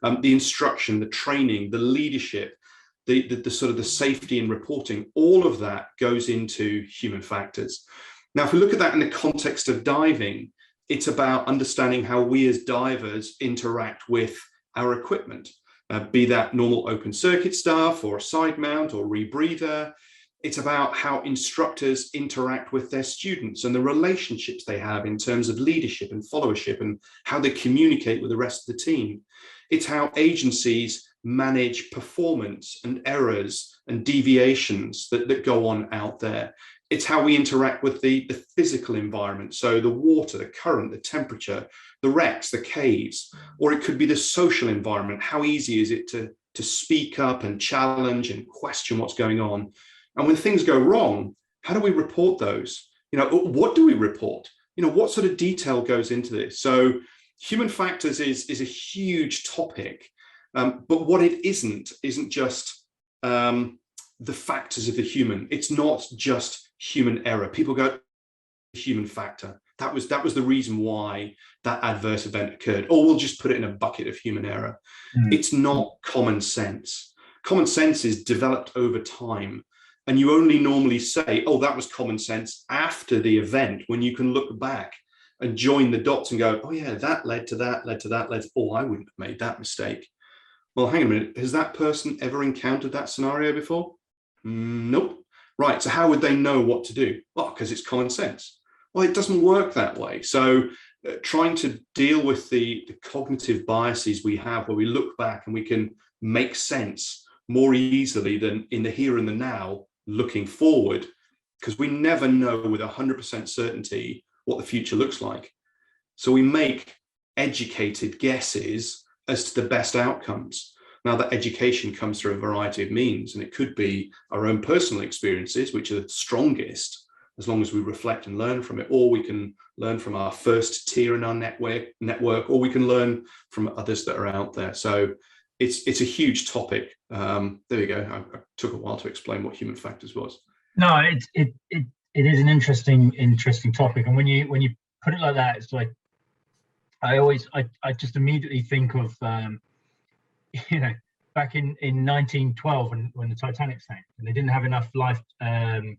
the instruction, the training, the leadership, the sort of the safety and reporting, all of that goes into human factors. Now, if we look at that in the context of diving, it's about understanding how we as divers interact with our equipment, be that normal open circuit stuff or a side mount or rebreather. It's about how instructors interact with their students and the relationships they have in terms of leadership and followership and how they communicate with the rest of the team. It's how agencies manage performance and errors and deviations that go on out there. It's how we interact with the physical environment. So the water, the current, the temperature, the wrecks, the caves, or it could be the social environment. How easy is it to speak up and challenge and question what's going on? And when things go wrong, how do we report those? What do we report? What sort of detail goes into this? So human factors is a huge topic, but what it isn't just the factors of the human. It's not just human error. People go, human factor. That was the reason why that adverse event occurred. Or we'll just put it in a bucket of human error. It's not common sense. Common sense is developed over time. And you only normally say, oh, that was common sense after the event, when you can look back and join the dots and go, oh yeah, that led to that, oh, I wouldn't have made that mistake. Well, hang on a minute. Has that person ever encountered that scenario before? Nope. Right. So how would they know what to do? Well, because it's common sense. Well, it doesn't work that way. So trying to deal with the cognitive biases we have, where we look back and we can make sense more easily than in the here and the now, looking forward, because we never know with 100% certainty what the future looks like. So we make educated guesses as to the best outcomes. Now, that education comes through a variety of means, and it could be our own personal experiences, which are the strongest, as long as we reflect and learn from it, or we can learn from our first tier in our network, or we can learn from others that are out there. So it's a huge topic. There you go. I took a while to explain what human factors was. No, it is an interesting topic, and when you put it like that, it's like I just immediately think of back in 1912 when the Titanic sank, and they didn't have enough life vests.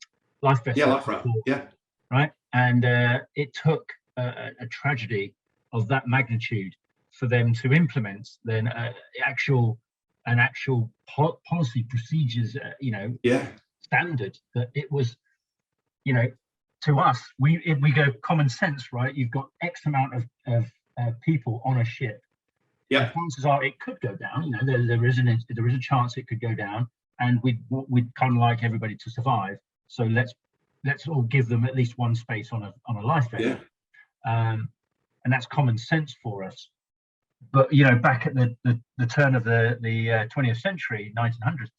Yeah, life raft. Yeah. Right, and it took a tragedy of that magnitude for them to implement then actual policy procedures, standard, that it was, to us, we go common sense, right? You've got X amount of people on a ship. Yeah. Chances are it could go down. There is a chance it could go down, and we'd kind of like everybody to survive. So let's all give them at least one space on a life vest. Yeah. And that's common sense for us. But back at the turn of the 20th century, 1900s,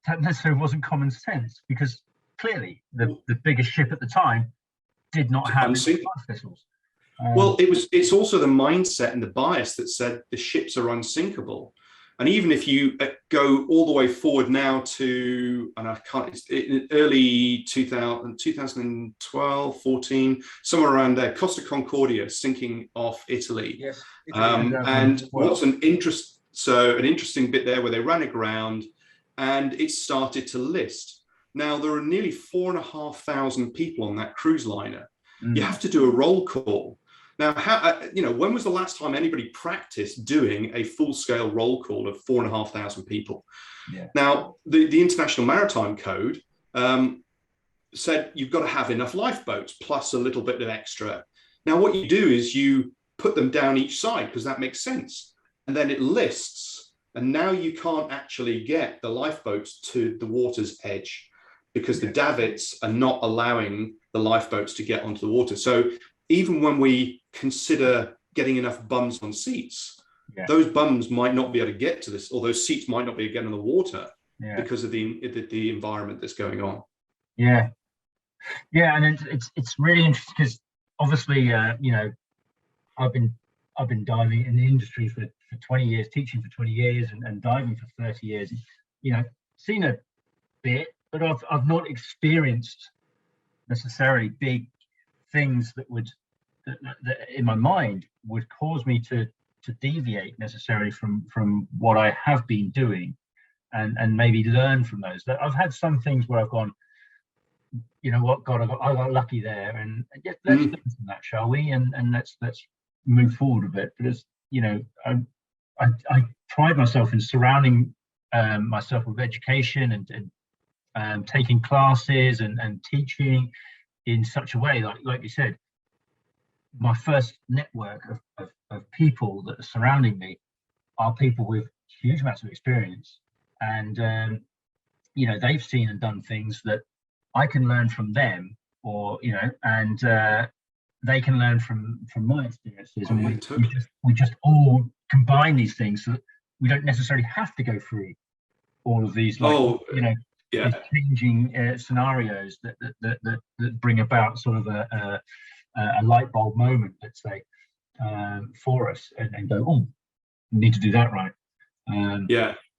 that necessarily wasn't common sense, because clearly the biggest ship at the time did not have life vessels. Well, it's also the mindset and the bias that said the ships are unsinkable. And even if you go all the way forward now to, and I can't, it's in early 2012, 14, somewhere around there, Costa Concordia sinking off Italy. Yes. And what's an interesting bit there, where they ran aground and it started to list. Now, there are nearly 4,500 people on that cruise liner. You have to do a roll call. Now, when was the last time anybody practiced doing a full-scale roll call of 4,500 people? Yeah. Now, the International Maritime Code said you've got to have enough lifeboats plus a little bit of extra. Now, what you do is you put them down each side, because that makes sense. And then it lists. And now you can't actually get the lifeboats to the water's edge, because the davits are not allowing the lifeboats to get onto the water. So even when we consider getting enough bums on seats, those bums might not be able to get to this, or those seats might not be able to get on the water because of the environment that's going on. Yeah, and it's really interesting, because obviously, I've been diving in the industry for 20 years, teaching for 20 years, and diving for 30 years. Seen a bit, but I've not experienced necessarily big things that in my mind would cause me to to deviate necessarily from what I have been doing, and maybe learn from those. I've had some things where I've gone, you know what, God, I got lucky there, and yeah, let's learn from that, shall we? And let's move forward a bit. But as you know, I pride myself in surrounding myself with education and taking classes and teaching in such a way, like you said, my first network of people that are surrounding me are people with huge amounts of experience, and you know, they've seen and done things that I can learn from them, or you know, and they can learn from my experiences, and we just all combine these things so that we don't necessarily have to go through all of these, like, you know, these changing scenarios that bring about sort of a light bulb moment, let's say, for us, and go, oh, we need to do that right.